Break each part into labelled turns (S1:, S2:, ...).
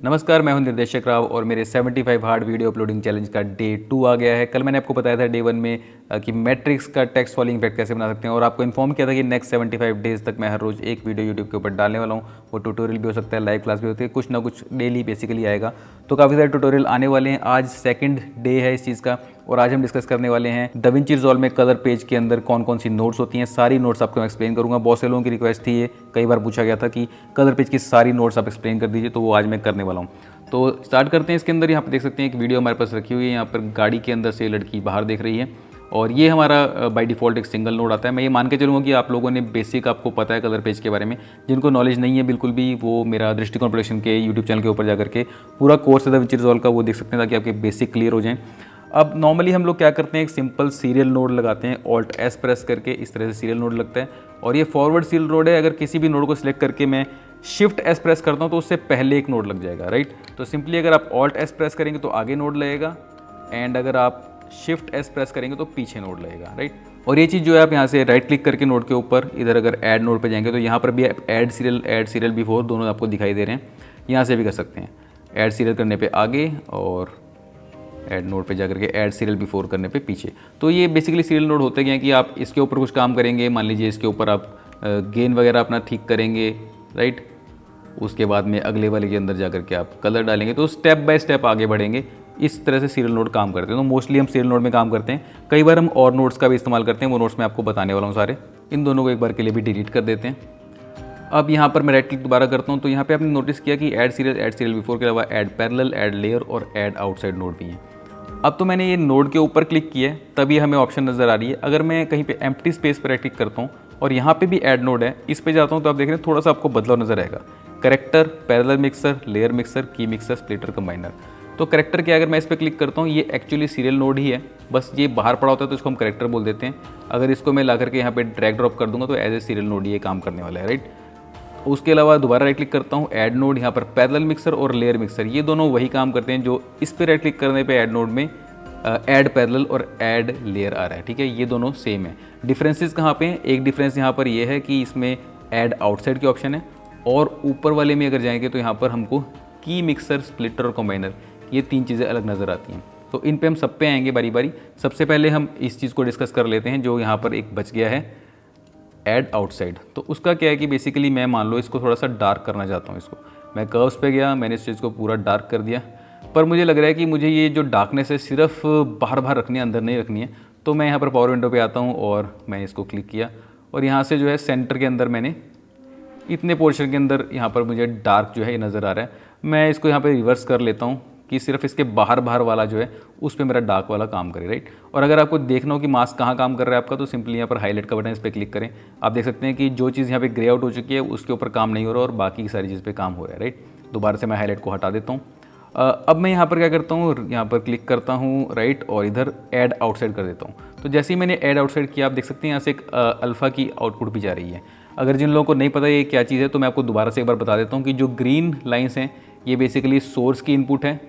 S1: नमस्कार, मैं हूं निर्देशक राव और मेरे 75 हार्ड वीडियो अपलोडिंग चैलेंज का डे 2 आ गया है। कल मैंने आपको बताया था डे 1 में कि मैट्रिक्स का टेक्स्ट फॉलोइंग इफेक्ट कैसे बना सकते हैं और आपको इन्फॉर्म किया था कि नेक्स्ट 75 डेज तक मैं हर रोज़ एक वीडियो यूट्यूब के ऊपर डालने वाला हूं। वो ट्यूटोरियल भी हो सकता है, लाइव क्लास भी होती है, कुछ ना कुछ डेली बेसिकली आएगा। तो काफ़ी सारे ट्यूटोरियल आने वाले हैं। आज सेकंड डे है इस चीज़ का और आज हम डिस्कस करने वाले हैं दाविंची रिजॉल्व में कलर पेज के अंदर कौन कौन सी नोट्स होती हैं। सारी नोट्स आपको मैं एक्सप्लेन करूँगा। बहुत से लोगों की रिक्वेस्ट थी, ये कई बार पूछा गया था कि कलर पेज की सारी नोट्स आप एक्सप्लेन कर दीजिए, तो वो आज मैं करने वाला हूँ। तो स्टार्ट करते हैं। इसके अंदर यहाँ पे देख सकते हैं एक वीडियो हमारे पास रखी हुई है। यहाँ पर गाड़ी के अंदर से लड़की बाहर देख रही है और ये हमारा बाय डिफ़ॉल्ट एक सिंगल नोड आता है। मैं ये मान के चलूँगा कि आप लोगों ने बेसिक आपको पता है कलर पेज के बारे में। जिनको नॉलेज नहीं है बिल्कुल भी, वो मेरा दृष्टिकोण प्रोडक्शन के यूट्यूब चैनल के ऊपर जाकर के पूरा कोर्स है दाविंची रिजॉल्व का, वो देख सकते हैं ताकि आपके बेसिक क्लियर हो जाएँ। अब नॉर्मली हम लोग क्या करते हैं, एक सिंपल सीरियल नोड लगाते हैं, ऑल्ट एस प्रेस करके इस तरह से सीरियल नोड लगता है और ये फॉरवर्ड सीरियल नोड है। अगर किसी भी नोड को सिलेक्ट करके मैं शिफ्ट एस प्रेस करता हूँ तो उससे पहले एक नोड लग जाएगा, राइट। तो सिंपली अगर आप ऑल्ट एस प्रेस करेंगे तो आगे नोड लगेगा एंड अगर आप शिफ्ट एस प्रेस करेंगे तो पीछे नोड लगेगा, राइट। और ये चीज़ जो है आप यहाँ से राइट क्लिक करके नोड के ऊपर इधर अगर ऐड नोड पे जाएंगे तो यहाँ पर भी ऐड सीरियल बिफोर दोनों आपको दिखाई दे रहे हैं। यहाँ से भी कर सकते हैं, ऐड सीरियल करने पे आगे और ऐड नोड पे जाकर के ऐड सीरियल बिफोर करने पे पीछे। तो ये बेसिकली सीरियल नोड होते हैं कि आप इसके ऊपर कुछ काम करेंगे, मान लीजिए इसके ऊपर आप गेन वगैरह अपना ठीक करेंगे, राइट। उसके बाद में अगले वाले के अंदर जाकर के आप कलर डालेंगे, तो स्टेप बाय स्टेप आगे बढ़ेंगे। इस तरह से सीरियल नोड काम करते हैं। तो मोस्टली हम सीरियल नोड में काम करते हैं। कई बार हम और नोट्स का भी इस्तेमाल करते हैं, वो नोट्स मैं आपको बताने वाला हूँ सारे। इन दोनों को एक बार के लिए भी डिलीट कर देते हैं। अब यहाँ पर मैं राइट क्लिक दोबारा करता हूँ तो यहाँ पे आपने नोटिस किया कि ऐड सीरियल बिफोर के अलावा ऐड पैरेलल, ऐड लेयर और ऐड आउटसाइड नोड भी हैं। अब तो मैंने ये नोड के ऊपर क्लिक किया है तभी हमें ऑप्शन नज़र आ रही है। अगर मैं कहीं पे एम्प्टी स्पेस पर राइट क्लिक करता हूँ और यहाँ पे भी ऐड नोड है, इस पे जाता हूँ तो आप देख रहे हैं थोड़ा सा आपको बदलाव नजर आएगा। Character, parallel mixer, layer mixer, की मिक्सर, स्प्लिटर, कंबाइनर। तो करेक्टर क्या, अगर मैं इस पर क्लिक करता हूँ, ये एक्चुअली सीरियल नोड ही है, बस ये बाहर पड़ा होता है तो इसको हम करेक्टर बोल देते हैं। अगर इसको मैं ला करके यहाँ पे ड्रैग ड्रॉप कर दूंगा तो एज ए सीरियल नोड ये काम करने वाला है, राइट। उसके अलावा दोबारा राइट क्लिक करता हूँ, ऐड नोड, यहाँ पर पैरेलल मिक्सर और लेयर मिक्सर, ये दोनों वही काम करते हैं जो इस पर राइट क्लिक करने पर ऐड नोड में ऐड पैरेलल और ऐड लेयर आ रहा है, ठीक है। ये दोनों सेम है। डिफरेंसेस कहाँ पे हैं? एक डिफरेंस यहाँ पर ये है कि इसमें ऐड आउटसाइड की ऑप्शन है और ऊपर वाले में अगर जाएंगे तो यहाँ पर हमको की मिक्सर, स्प्लिटर और कंबाइनर, ये तीन चीज़ें अलग नज़र आती हैं। तो इन पे हम सब पे आएंगे बारी बारी। सबसे पहले हम इस चीज़ को डिस्कस कर लेते हैं जो यहाँ पर एक बच गया है, ऐड आउटसाइड। तो उसका क्या है कि बेसिकली मैं मान लो इसको थोड़ा सा डार्क करना चाहता हूँ। इसको मैं कर्व्स पे गया, मैंने इस चीज़ को पूरा डार्क कर दिया, पर मुझे लग रहा है कि मुझे ये जो डार्कनेस है सिर्फ बाहर बाहर रखनी है, अंदर नहीं रखनी है। तो मैं यहाँ पर पावर विंडो पे आता हूँ और मैंने इसको क्लिक किया और यहाँ से जो है सेंटर के अंदर मैंने इतने पोर्शन के अंदर यहाँ पर मुझे डार्क जो है ये नज़र आ रहा है। मैं इसको यहाँ पर रिवर्स कर लेता हूँ कि सिर्फ इसके बाहर बाहर वाला जो है उस पर मेरा डार्क वाला काम करे, राइट। और अगर आपको देखना हो कि मास्क कहाँ काम कर रहा है आपका, तो सिंपली यहाँ पर हाईलाइट का बटन, इस पर क्लिक करें। आप देख सकते हैं कि जो चीज़ यहाँ पे ग्रे आउट हो चुकी है उसके ऊपर काम नहीं हो रहा और बाकी की सारी चीज़ पे काम हो रहा है, राइट। दोबारा से मैं हाईलाइट को हटा देता हूँ। अब मैं यहाँ पर क्या करता हूँ, यहाँ पर क्लिक करता हूँ राइट और इधर ऐड आउटसाइड कर देता हूँ। तो जैसे ही मैंने ऐड आउटसाइड किया, आप देख सकते हैं यहाँ से एक अल्फ़ा की आउटपुट भी जा रही है। अगर जिन लोगों को नहीं पता ये क्या चीज़ है तो मैं आपको दोबारा से एक बार बता देता हूँ कि जो ग्रीन लाइन्स हैं ये बेसिकली सोर्स की इनपुट है।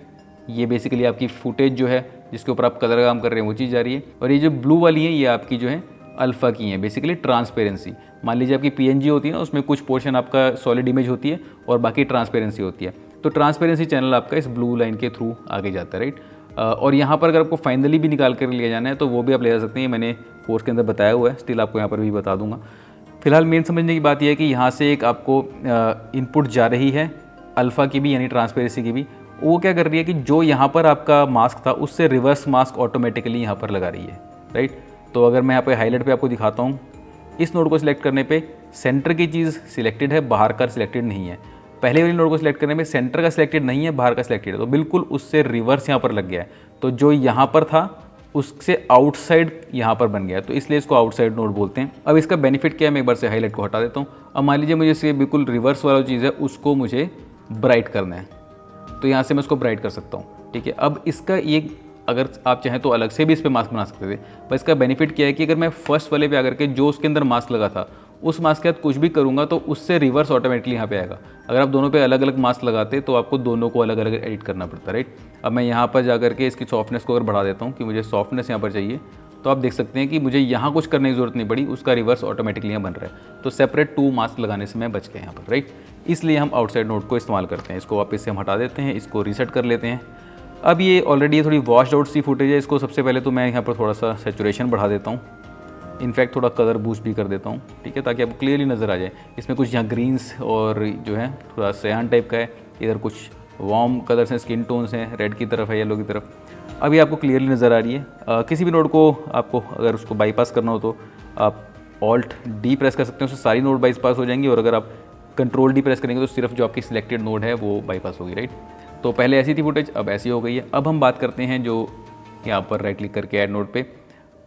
S1: ये बेसिकली आपकी फुटेज जो है जिसके ऊपर आप कलर का काम कर रहे हैं वो चीज़ जा रही है। और ये जो ब्लू वाली है ये आपकी जो है अल्फ़ा की है, बेसिकली ट्रांसपेरेंसी। मान लीजिए आपकी पीएनजी होती है ना, उसमें कुछ पोर्शन आपका सॉलिड इमेज होती है और बाकी ट्रांसपेरेंसी होती है। तो ट्रांसपेरेंसी चैनल आपका इस ब्लू लाइन के थ्रू आगे जाता है, राइट। और यहाँ पर अगर आपको फाइनली भी निकाल कर लिया जाना है तो वो भी आप ले जा सकते हैं। मैंने कोर्स के अंदर बताया हुआ है, स्टिल आपको यहाँ पर भी बता दूंगा। फिलहाल मेन समझने की बात यह है कि यहाँ से एक आपको इनपुट जा रही है अल्फ़ा की भी, यानी ट्रांसपेरेंसी की भी। वो क्या कर रही है कि जो यहाँ पर आपका मास्क था उससे रिवर्स मास्क ऑटोमेटिकली यहाँ पर लगा रही है, राइट। तो अगर मैं यहाँ पे हाईलाइट पे आपको दिखाता हूँ, इस नोड को सिलेक्ट करने पे सेंटर की चीज़ सिलेक्टेड है, बाहर का सिलेक्टेड नहीं है। पहले वाली नोड को सिलेक्ट करने में सेंटर का सिलेक्टेड नहीं है, बाहर का सिलेक्टेड है, तो बिल्कुल उससे रिवर्स यहाँ पर लग गया है। तो जो यहाँ पर था उससे आउटसाइड यहाँ पर बन गया, तो इसलिए इसको आउटसाइड नोड बोलते हैं। अब इसका बेनिफिट क्या है, मैं एक बार से हाईलाइट को हटा देता हूँ। अब मान लीजिए मुझे इससे बिल्कुल रिवर्स वाला चीज़ है उसको मुझे ब्राइट करना है, तो यहाँ से मैं उसको ब्राइट कर सकता हूँ, ठीक है। अब इसका ये अगर आप चाहें तो अलग से भी इस पर मास्क बना सकते थे, पर इसका बेनिफिट क्या है कि अगर मैं फर्स्ट वाले पे आकर के जो उसके अंदर मास्क लगा था उस मास्क के साथ कुछ भी करूँगा तो उससे रिवर्स ऑटोमेटिकली यहाँ पे आएगा। अगर आप दोनों पे अलग अलग मास्क लगाते तो आपको दोनों को अलग अलग एडिट करना पड़ता, राइट। अब मैं यहाँ पर जा करके इसकी सॉफ्टनेस को अगर बढ़ा देता हूँ कि मुझे सॉफ्टनेस यहाँ पर चाहिए, तो आप देख सकते हैं कि मुझे यहाँ कुछ करने की ज़रूरत नहीं पड़ी, उसका रिवर्स ऑटोमेटिकली यहाँ बन रहा है। तो सेपरेट 2 मास्क लगाने से मैं बच गया यहाँ पर, राइट। इसलिए हम आउटसाइड नोड को इस्तेमाल करते हैं। इसको वापस से हम हटा देते हैं, इसको रीसेट कर लेते हैं। अब ये ऑलरेडी थोड़ी वॉश्ड आउट सी फुटेज है, इसको सबसे पहले तो मैं यहाँ पर थोड़ा सा सेचुरेशन बढ़ा देता हूँ, इनफैक्ट थोड़ा कलर बूस्ट भी कर देता हूँ, ठीक है, ताकि आपको क्लियरली नज़र आ जाए। इसमें कुछ यहाँ ग्रीन्स और जो है थोड़ा सयान टाइप का है, इधर कुछ वार्म कलर्स हैं, स्किन टोन्स हैं, रेड की तरफ है, येलो की तरफ। अभी आपको क्लियरली नज़र आ रही है। किसी भी नोड को आपको अगर उसको बाईपास करना हो तो आप ऑल्ट डी प्रेस कर सकते हैं, उससे सारी नोड बाईपास हो जाएंगी, और अगर आप कंट्रोल डी प्रेस करेंगे तो सिर्फ जो आपकी सिलेक्टेड नोड है वो बाईपास होगी, राइट। तो पहले ऐसी थी फुटेज, अब ऐसी हो गई है। अब हम बात करते हैं जो यहाँ पर राइट क्लिक करके ऐड नोड पे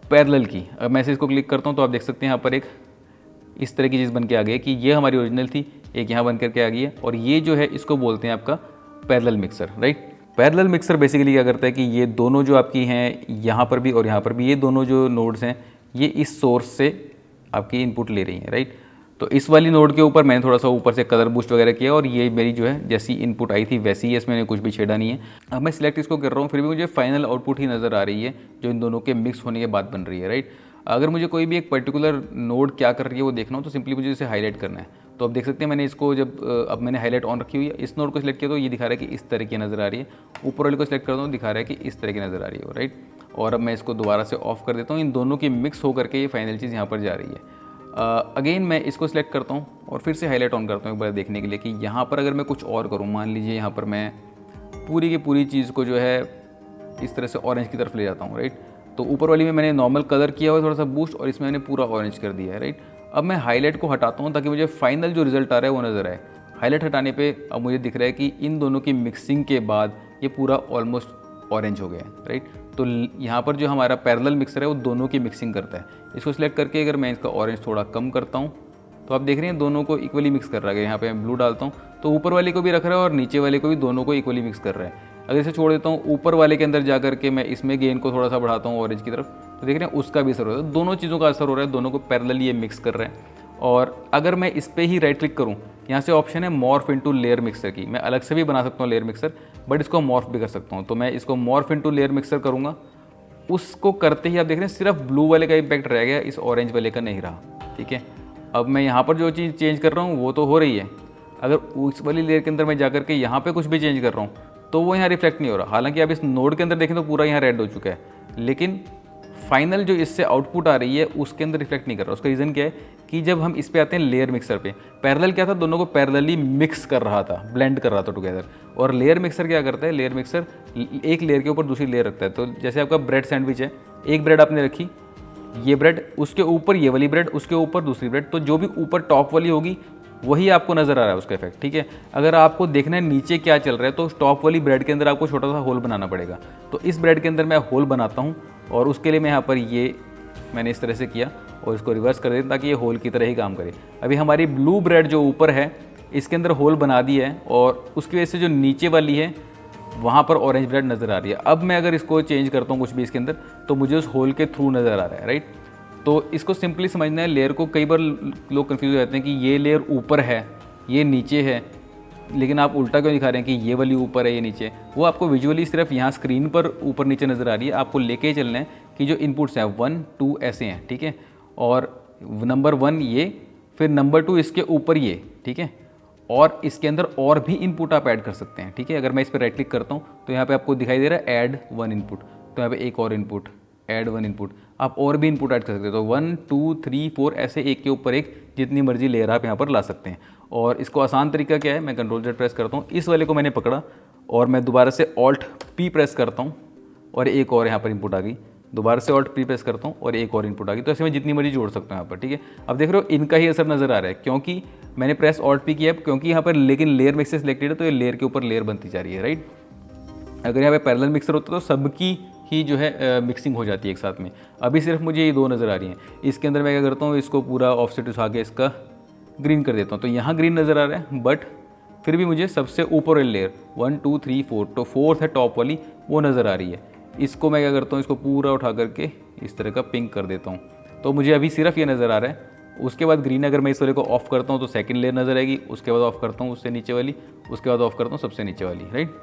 S1: पैरेलल की। अब मैं इसको क्लिक करता हूँ तो आप देख सकते हैं यहाँ पर एक इस तरह की चीज़ बन के आ गई है कि ये हमारी ओरिजिनल थी, एक यहाँ बन करके आ गई है, और ये जो है इसको बोलते हैं आपका parallel mixer, right. Parallel mixer basically क्या करता है कि ये दोनों जो आपकी हैं यहाँ पर भी और यहाँ पर भी, ये दोनों जो नोड्स हैं ये इस सोर्स से आपकी इनपुट ले रही हैं, राइट। तो इस वाली नोड के ऊपर मैंने थोड़ा सा ऊपर से कलर बूस्ट वगैरह किया, और ये मेरी जो है जैसी इनपुट आई थी वैसी ही, इसमें मैंने कुछ भी छेड़ा नहीं है। अब मैं सिलेक्ट इसको कर रहा हूँ, फिर भी मुझे फाइनल आउटपुट ही नज़र आ रही है जो इन दोनों के मिक्स होने के बाद बन रही है, राइट। अगर मुझे कोई भी एक पर्टिकुलर नोड क्या कर रही है वो देखना हो तो सिंपली मुझे इसे हाईलाइट करना है। तो अब देख सकते हैं मैंने इसको जब अब मैंने हाईलाइट ऑन रखी हुई है, इस नोड को सिलेक्ट किया तो ये दिखा रहा है कि इस तरह की नज़र आ रही है। ऊपर वाले को सिलेक्ट करता हूँ, दिखा रहा है कि इस तरह की नज़र आ रही है, राइट। और अब मैं इसको दोबारा से ऑफ कर देता हूँ, इन दोनों की मिक्स होकर के ये फाइनल चीज़ यहाँ पर जा रही है। अगेन मैं इसको सिलेक्ट करता हूँ और फिर से हाईलाइट ऑन करता हूँ एक बार देखने के लिए कि यहाँ पर अगर मैं कुछ और करूँ, मान लीजिए यहाँ पर मैं पूरी की पूरी चीज़ को जो है इस तरह से ऑरेंज की तरफ ले जाता हूँ, राइट। तो ऊपर वाली में मैंने नॉर्मल कलर किया हुआ थोड़ा सा बूस्ट, और इसमें मैंने पूरा ऑरेंज कर दिया है, राइट। अब मैं हाईलाइट को हटाता हूँ ताकि मुझे फाइनल जो रिजल्ट आ रहा है वो नज़र आए। हाईलाइट हटाने पे अब मुझे दिख रहा है कि इन दोनों की मिक्सिंग के बाद ये पूरा ऑलमोस्ट ऑरेंज हो गया है, राइट। तो यहाँ पर जो हमारा पैरेलल मिक्सर है वो दोनों की मिक्सिंग करता है। इसको सिलेक्ट करके अगर मैं इसका ऑरेंज थोड़ा कम करता हूँ तो आप देख रहे हैं दोनों को इक्वली मिक्स कर रहा है। यहाँ पे मैं ब्लू डालता हूँ तो ऊपर वाले को भी रख रहा है और नीचे वाले को भी, दोनों को इक्वली मिक्स कर रहा है। अगर इसे छोड़ देता हूँ ऊपर वाले के अंदर जा करके मैं इसमें गेन को थोड़ा सा बढ़ाता हूँ ऑरेंज की तरफ, तो देख रहे हैं उसका भी असर हो रहा है। दोनों चीज़ों का असर हो रहा है, दोनों को पैरेलली ये मिक्स कर रहे हैं। और अगर मैं इस पर ही राइट क्लिक करूँ, यहाँ से ऑप्शन है मॉर्फ इनटू लेयर मिक्सर की, मैं अलग से भी बना सकता हूँ लेयर मिक्सर, बट इसको मॉर्फ भी कर सकता हूँ। तो मैं इसको मॉर्फ इनटू लेयर मिक्सर करूँगा। उसको करते ही आप देख रहे हैं सिर्फ ब्लू वाले का इम्पैक्ट रह गया, इस ऑरेंज वाले का नहीं रहा, ठीक है। अब मैं यहाँ पर जो चीज़ चेंज कर रहा हूँ वो तो हो रही है, अगर उस वाली लेयर के अंदर मैं जाकर के यहाँ पे कुछ भी चेंज कर रहा हूँ तो वो यहाँ रिफ्लेक्ट नहीं हो रहा। हालांकि आप इस नोड के अंदर देखें तो पूरा यहाँ रेड हो चुका है, लेकिन फाइनल जो इससे आउटपुट आ रही है उसके अंदर रिफ्लेक्ट नहीं कर रहा। उसका रीज़न क्या है कि जब हम इस पे आते हैं लेयर मिक्सर पे, पैरेलल क्या था, दोनों को पैरेलली मिक्स कर रहा था, ब्लेंड कर रहा था टुगेदर। और लेयर मिक्सर क्या करता है, लेयर मिक्सर एक लेयर के ऊपर दूसरी लेयर रखता है। तो जैसे आपका ब्रेड सैंडविच है, एक ब्रेड आपने रखी, ये ब्रेड, उसके ऊपर ये वाली ब्रेड, उसके ऊपर दूसरी ब्रेड, तो जो भी ऊपर टॉप वाली होगी वही आपको नज़र आ रहा है उसका इफेक्ट, ठीक है। अगर आपको देखना है नीचे क्या चल रहा है तो टॉप वाली ब्रेड के अंदर आपको छोटा सा होल बनाना पड़ेगा। तो इस ब्रेड के अंदर मैं होल बनाता हूँ और उसके लिए मैं यहाँ पर ये मैंने इस तरह से किया और इसको रिवर्स कर देता ताकि ये होल की तरह ही काम करे। अभी हमारी ब्लू ब्रेड जो ऊपर है इसके अंदर होल बना दी है और उसकी वजह से जो नीचे वाली है वहाँ पर ऑरेंज ब्रेड नज़र आ रही है। अब मैं अगर इसको चेंज करता हूँ कुछ भी इसके अंदर तो मुझे उस होल के थ्रू नज़र आ रहा है, राइट। तो इसको सिंपली समझना है, लेयर को कई बार लोग कंफ्यूज हो जाते हैं कि ये लेयर ऊपर है ये नीचे है, लेकिन आप उल्टा क्यों दिखा रहे हैं कि ये वाली ऊपर है ये नीचे। वो आपको विजुअली सिर्फ यहाँ स्क्रीन पर ऊपर नीचे नज़र आ रही है, आपको लेके चलना है कि जो इनपुट्स हैं 1 2 ऐसे हैं, ठीक है। और नंबर 1 ये, फिर नंबर 2 इसके ऊपर ये, ठीक है। और इसके अंदर और भी इनपुट आप ऐड कर सकते हैं, ठीक है। अगर मैं इस पर राइट क्लिक करता हूँ तो यहाँ पे आपको दिखाई दे रहा है ऐड 1 इनपुट, तो यहाँ पे एक और इनपुट, ऐड 1 इनपुट, आप और भी इनपुट ऐड कर सकते हो। तो 1 2 3 4 ऐसे एक के ऊपर एक जितनी मर्जी लेयर आप यहाँ पर ला सकते हैं। और इसको आसान तरीका क्या है, मैं कंट्रोल Z प्रेस करता हूँ, इस वाले को मैंने पकड़ा और मैं दोबारा से Alt P प्रेस करता हूँ और एक और यहाँ पर इनपुट आ गई, दोबारा से Alt P प्रेस करता हूँ और एक और इनपुट आ गई। तो ऐसे में जितनी मर्जी जोड़ सकता हूँ यहाँ पर, ठीक है। अब देख रहे हो इनका ही असर नज़र आ रहा है क्योंकि मैंने प्रेस Alt P किया, क्योंकि यहाँ पर लेकिन लेयर मिक्सर सिलेक्टेड है तो ये लेयर के ऊपर लेयर बनती जा रही है, राइट। अगर यहाँ पे पैरेलल मिक्सर होता तो सबकी ही जो है मिक्सिंग हो जाती है एक साथ में। अभी सिर्फ मुझे ये दो नज़र आ रही हैं। इसके अंदर मैं क्या करता हूँ, इसको पूरा ऑफसेट उठा के इसका ग्रीन कर देता हूँ, तो यहाँ ग्रीन नज़र आ रहा है, बट फिर भी मुझे सबसे ऊपर वाली लेयर 1 2 3 4 तो 4th है टॉप वाली, वो नज़र आ रही है। इसको मैं क्या करता हूँ, इसको पूरा उठा करके इस तरह का पिंक कर देता हूँ, तो मुझे अभी सिर्फ ये नज़र आ रहा है। उसके बाद ग्रीन, अगर मैं इस वाले को ऑफ करता हूँ तो सेकंड लेयर नज़र आएगी, उसके बाद ऑफ करता हूँ उससे नीचे वाली, उसके बाद ऑफ करता हूँ सबसे नीचे वाली, राइट।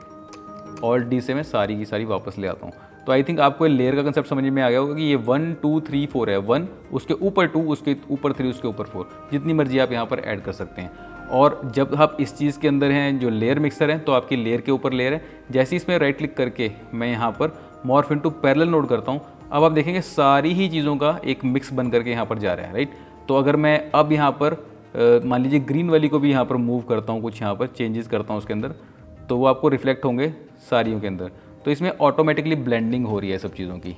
S1: Alt D से मैं सारी की सारी वापस ले आता हूँ। तो आई थिंक आपको लेयर का कंसेप्ट समझ में आ गया होगा कि ये 1 2 3 4 है, 1 उसके ऊपर 2 उसके ऊपर 3 उसके ऊपर 4, जितनी मर्जी आप यहाँ पर ऐड कर सकते हैं। और जब आप इस चीज़ के अंदर हैं जो लेयर मिक्सर है, तो आपकी लेयर के ऊपर लेयर है, जैसे इसमें राइट क्लिक करके मैं यहाँ पर मॉर्फ इनटू पैरेलल नोड करता हूँ, अब आप देखेंगे सारी ही चीज़ों का एक मिक्स बन करके यहाँ पर जा रहा है, राइट। तो अगर मैं अब यहाँ पर मान लीजिए ग्रीन वाली को भी यहाँ पर मूव करता हूँ, कुछ यहाँ पर चेंजेस करता हूँ उसके अंदर, तो वो आपको रिफ्लेक्ट होंगे सारियों के अंदर। तो इसमें ऑटोमेटिकली ब्लेंडिंग हो रही है सब चीज़ों की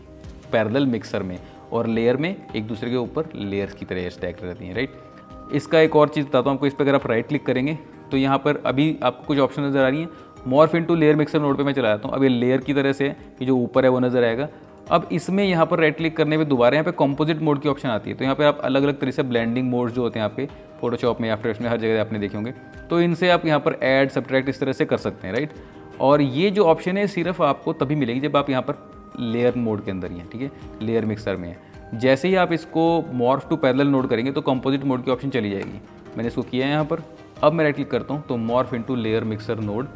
S1: पैरेलल मिक्सर में, और लेयर में एक दूसरे के ऊपर लेयर्स की तरह स्टैक रहती हैं, राइट। इसका एक और चीज़ बताता हूँ आपको, इस पर अगर आप राइट क्लिक करेंगे तो यहाँ पर अभी आपको कुछ ऑप्शन नज़र आ रही हैं। Morph into layer mixer node पे मैं चला जाता हूँ। अब ये लेयर की तरह से कि जो ऊपर है वो नज़र आएगा। अब इसमें यहाँ पर राइट क्लिक करने पे दोबारा यहाँ पे कंपोजिट मोड की ऑप्शन आती है। तो यहाँ पे आप अलग अलग तरह से ब्लेंडिंग मोड्स जो होते हैं आपके फोटोशॉप में, आफ्टर इफेक्ट्स में, हर जगह आपने देखे होंगे, तो इनसे आप यहाँ पर ऐड सब्ट्रैक्ट इस तरह से कर सकते हैं, राइट। और ये जो ऑप्शन है सिर्फ आपको तभी मिलेगी जब आप यहाँ पर लेयर मोड के अंदर ही हैं, ठीक है, लेयर मिक्सर में है। जैसे ही आप इसको मॉर्फ टू पैरेलल नोड करेंगे तो कंपोजिट मोड की ऑप्शन चली जाएगी। मैंने इसको किया है यहाँ पर। अब मैं राइट क्लिक करता हूँ तो morph into layer mixer node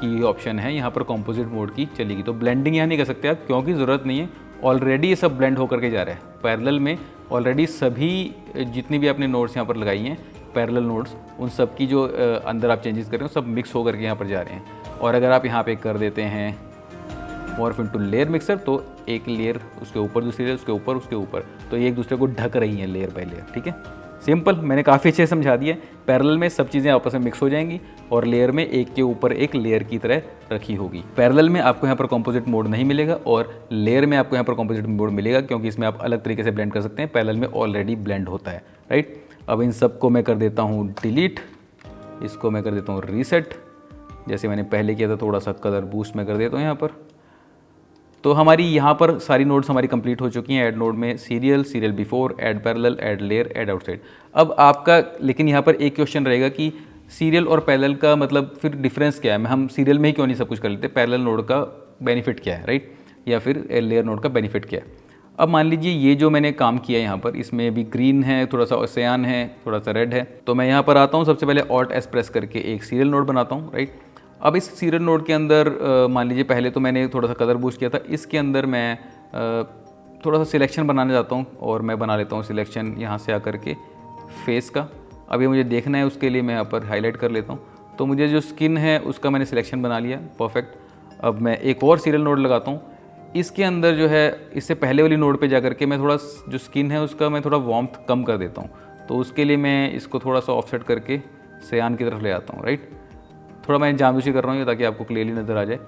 S1: की ऑप्शन है, यहाँ पर कंपोजिट मोड की चलेगी। तो ब्लेंडिंग यहाँ नहीं कर सकते आप, क्योंकि ज़रूरत नहीं है, ऑलरेडी ये सब ब्लेंड होकर के जा रहा है पैरेलल में। ऑलरेडी सभी जितनी भी आपने नोड्स यहाँ पर लगाई हैं पैरेलल नोड्स, उन सब की जो अंदर आप चेंजेस कर रहे हो सब मिक्स होकर के यहाँ पर जा रहे हैं। और अगर आप यहाँ पे कर देते हैं मॉर्फ इनटू लेयर मिक्सर, तो एक लेयर उसके ऊपर दूसरी लेयर उसके ऊपर उसके ऊपर, तो ये एक दूसरे को ढक रही हैं लेयर बाय लेयर, ठीक है। सिंपल, मैंने काफ़ी अच्छे से समझा दिया। पैरेलल में सब चीज़ें आपस में मिक्स हो जाएंगी और लेयर में एक के ऊपर एक लेयर की तरह रखी होगी। पैरेलल में आपको यहाँ पर कंपोजिट मोड नहीं मिलेगा और लेयर में आपको यहाँ पर कंपोजिट मोड मिलेगा, क्योंकि इसमें आप अलग तरीके से ब्लेंड कर सकते हैं। पैरेलल में ऑलरेडी ब्लेंड होता है, राइट। अब इन सबको मैं कर देता हूँ डिलीट, इसको मैं कर देता हूँ रीसेट, जैसे मैंने पहले किया था। थोड़ा सा कलर बूस्ट मैं कर देता हूँ यहाँ पर। तो हमारी यहाँ पर सारी नोड्स हमारी कंप्लीट हो चुकी हैं। ऐड नोड में serial, serial before, add parallel, add layer, add outside. अब आपका लेकिन यहाँ पर एक क्वेश्चन रहेगा कि सीरियल और पैरेलल का मतलब फिर डिफरेंस क्या है। हम सीरियल में ही क्यों नहीं सब कुछ कर लेते, पैरेलल नोड का बेनिफिट क्या है, राइट, या फिर लेयर नोड का बेनिफिट क्या है। अब मान लीजिए ये जो मैंने काम किया यहाँ पर, इसमें भी ग्रीन है, थोड़ा सा सियान है, थोड़ा सा रेड है। तो मैं यहाँ पर आता हूँ, सबसे पहले ऑल्ट एस प्रेस करके एक सीरियल नोड बनाता हूँ, राइट। अब इस सीरियल नोड के अंदर मान लीजिए पहले तो मैंने थोड़ा सा कलर बूस्ट किया था, इसके अंदर मैं थोड़ा सा सिलेक्शन बनाने जाता हूँ और मैं बना लेता हूँ सिलेक्शन यहाँ से आकर के फेस का। अब ये मुझे देखना है, उसके लिए मैं यहाँ पर हाईलाइट कर लेता हूँ। तो मुझे जो स्किन है उसका मैंने सिलेक्शन बना लिया, परफेक्ट। अब मैं एक और सीरियल नोड लगाता हूँ, इसके अंदर जो है इससे पहले वाली नोड पे जाकर के मैं थोड़ा जो स्किन है उसका मैं थोड़ा वार्मथ कम कर देता हूँ। तो उसके लिए मैं इसको थोड़ा सा ऑफसेट करके सियान की तरफ ले आता हूँ, राइट। थोड़ा मैं जानबूझ कर रहा हूँ ताकि आपको क्लियरली नज़र आ जाए।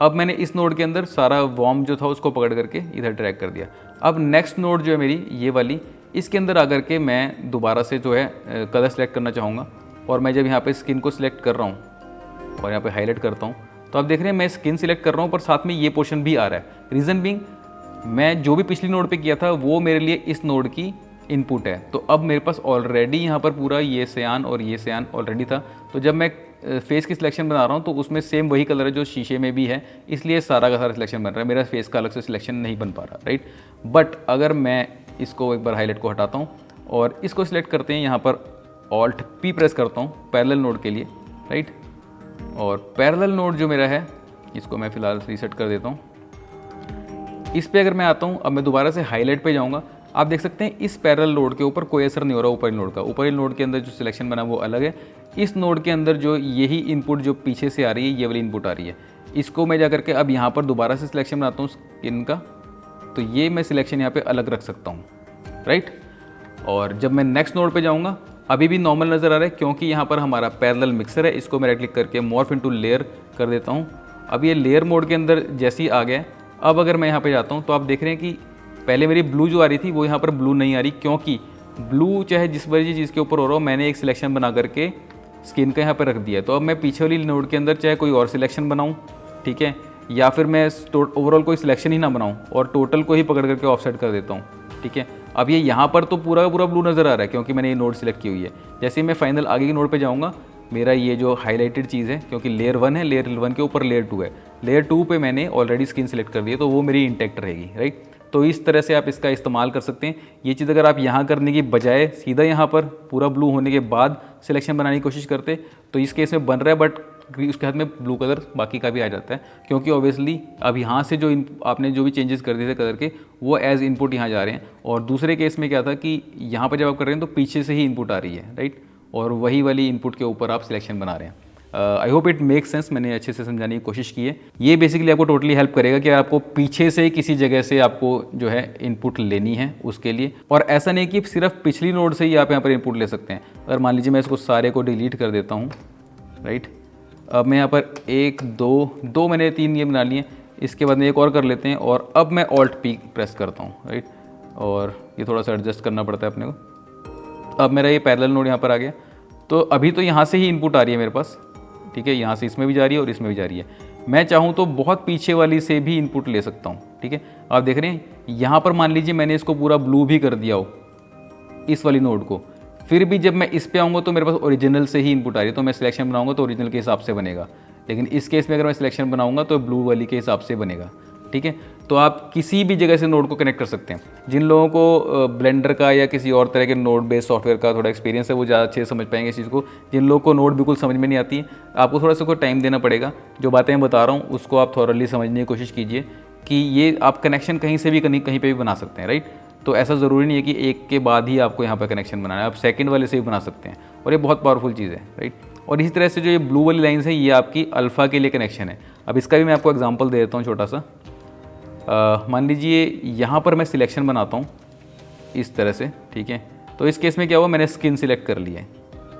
S1: अब मैंने इस नोड के अंदर सारा वार्म जो था उसको पकड़ करके इधर ड्रैग कर दिया। अब नेक्स्ट नोड जो है मेरी ये वाली, इसके अंदर आकर के मैं दोबारा से जो है कलर सेलेक्ट करना चाहूँगा। और मैं जब यहाँ पे स्किन को सिलेक्ट कर रहा हूँ और यहाँ पे हाईलाइट करता हूँ, तो आप देख रहे हैं मैं स्किन सिलेक्ट कर रहा हूँ पर साथ में ये पोर्शन भी आ रहा है। रीज़न बीइंग, मैं जो भी पिछली नोड पे किया था वो मेरे लिए इस नोड की इनपुट है। तो अब मेरे पास ऑलरेडी यहाँ पर पूरा ये सियान और ये सियान ऑलरेडी था। तो जब मैं फेस की सिलेक्शन बना रहा हूँ तो उसमें सेम वही कलर है जो शीशे में भी है, इसलिए सारा का सारा सिलेक्शन बन रहा है, मेरा फेस का अलग से सिलेक्शन नहीं बन पा रहा, राइट। बट अगर मैं इसको एक बार हाईलाइट को हटाता हूँ और इसको सिलेक्ट करते हैं, यहाँ पर ऑल्ट पी प्रेस करता हूँ पैरेलल नोड के लिए, राइट। और पैरेलल नोड जो मेरा है इसको मैं फ़िलहाल रीसेट कर देता हूँ। इस पे अगर मैं आता हूँ, अब मैं दोबारा से हाईलाइट पे जाऊँगा, आप देख सकते हैं इस पैरेलल नोड के ऊपर कोई असर नहीं हो रहा ऊपरी नोड का। ऊपरी नोड के अंदर जो सिलेक्शन बना वो अलग है, इस नोड के अंदर जो यही इनपुट जो पीछे से आ रही है ये वाली इनपुट आ रही है। इसको मैं जा करके अब यहाँ पर दोबारा से सिलेक्शन बनाता हूँ स्किन का, तो ये मैं सिलेक्शन यहाँ पे अलग रख सकता हूँ, राइट। और जब मैं नेक्स्ट नोड पे जाऊँगा अभी भी नॉर्मल नज़र आ रहा है, क्योंकि यहाँ पर हमारा पैरेलल मिक्सर है। इसको मैं राइट क्लिक करके मॉर्फ इनटू लेयर कर देता हूँ। अब ये लेयर मोड के अंदर जैसे ही आ गया। अब अगर मैं यहाँ पे जाता हूँ तो आप देख रहे हैं कि पहले मेरी ब्लू जो आ रही थी वो यहाँ पर ब्लू नहीं आ रही, क्योंकि ब्लू चाहे जिस वजह चीज़ के ऊपर हो रहा हो मैंने एक सिलेक्शन बना करके स्किन का यहाँ पर रख दिया। तो अब मैं पीछे वाली नोड के अंदर चाहे कोई और सिलेक्शन बनाऊँ, ठीक है, या फिर मैं ओवरऑल कोई सिलेक्शन ही ना बनाऊँ और टोटल को ही पकड़ करके ऑफसेट कर देता हूँ, ठीक है। अब ये यहाँ पर तो पूरा पूरा ब्लू नज़र आ रहा है क्योंकि मैंने ये नोड सिलेक्ट की हुई है। जैसे ही मैं फाइनल आगे की नोड पे जाऊँगा, मेरा ये जो हाईलाइटेड चीज़ है, क्योंकि लेयर 1 है, लेयर 1 के ऊपर लेयर 2 है, लेयर 2 पे मैंने ऑलरेडी स्किन सेलेक्ट कर दी है, तो वो मेरी इंटैक्ट रहेगी, राइट। तो इस तरह से आप इसका इस्तेमाल कर सकते हैं। ये चीज़ अगर आप यहाँ करने की बजाय सीधा यहाँ पर पूरा ब्लू होने के बाद सिलेक्शन बनाने की कोशिश करते तो इस केस में बन रहा है, बट उसके हाथ में ब्लू कलर बाकी का भी आ जाता है, क्योंकि ऑब्वियसली अब यहाँ से जो आपने जो भी चेंजेस कर दिए थे कलर के वो एज इनपुट यहाँ जा रहे हैं। और दूसरे केस में क्या था कि यहाँ पर जब आप कर रहे हैं तो पीछे से ही इनपुट आ रही है, राइट, और वही वाली इनपुट के ऊपर आप सिलेक्शन बना रहे हैं। I hope it make sense, मैंने अच्छे से समझाने की कोशिश की है। ये बेसिकली आपको टोटली हेल्प करेगा कि आपको पीछे से किसी जगह से आपको जो है इनपुट लेनी है उसके लिए। और ऐसा नहीं कि सिर्फ पिछली नोड से ही आप यहाँ पर इनपुट ले सकते हैं। अगर मान लीजिए मैं इसको सारे को डिलीट कर देता हूँ, राइट, अब मैं यहाँ पर 1 2 मैंने 3 ये बना लिए, इसके बाद में एक और कर लेते हैं और अब मैं Alt P प्रेस करता हूँ, राइट, और ये थोड़ा सा एडजस्ट करना पड़ता है अपने को। अब मेरा ये पैरेलल नोड यहाँ पर आ गया, तो अभी तो यहाँ से ही इनपुट आ रही है मेरे पास, ठीक है, यहाँ से इसमें भी जा रही है और इसमें भी जा रही है। मैं चाहूँ तो बहुत पीछे वाली से भी इनपुट ले सकता हूँ, ठीक है। आप देख रहे हैं यहाँ पर मान लीजिए मैंने इसको पूरा ब्लू भी कर दिया हो इस वाली नोड को, फिर भी जब मैं इस पे आऊँगा तो मेरे पास ओरिजिनल से ही इनपुट आ रही है, तो मैं सिलेक्शन बनाऊँगा तो ओरिजिनल के हिसाब से बनेगा। लेकिन इस केस में अगर मैं सिलेक्शन बनाऊँगा तो ब्लू वाली के हिसाब से बनेगा, ठीक है। तो आप किसी भी जगह से नोड को कनेक्ट कर सकते हैं। जिन लोगों को ब्लेंडर का या किसी और तरह के नोड बेस्ड सॉफ्टवेयर का थोड़ा एक्सपीरियंस है वो ज़्यादा अच्छे से समझ पाएंगे इस चीज़ को। जिन लोगों को नोड बिल्कुल समझ में नहीं आती है, आपको थोड़ा सा टाइम देना पड़ेगा। जो बातें मैं बता रहा हूँ उसको आप थॉरली समझने की कोशिश कीजिए कि ये आप कनेक्शन कहीं से भी कहीं पे भी बना सकते हैं, राइट। तो ऐसा ज़रूरी नहीं है कि एक के बाद ही आपको यहाँ पर कनेक्शन बनाना है, आप सेकेंड वाले से भी बना सकते हैं और ये बहुत पावरफुल चीज़ है, राइट। और इसी तरह से जो ये ब्लू वाली लाइन्स है ये आपकी अल्फ़ा के लिए कनेक्शन है। अब इसका भी मैं आपको एग्जाम्पल दे देता हूँ छोटा सा। मान लीजिए यहाँ पर मैं सिलेक्शन बनाता हूँ इस तरह से, ठीक है। तो इस केस में क्या हुआ, मैंने स्किन सिलेक्ट कर लिया है,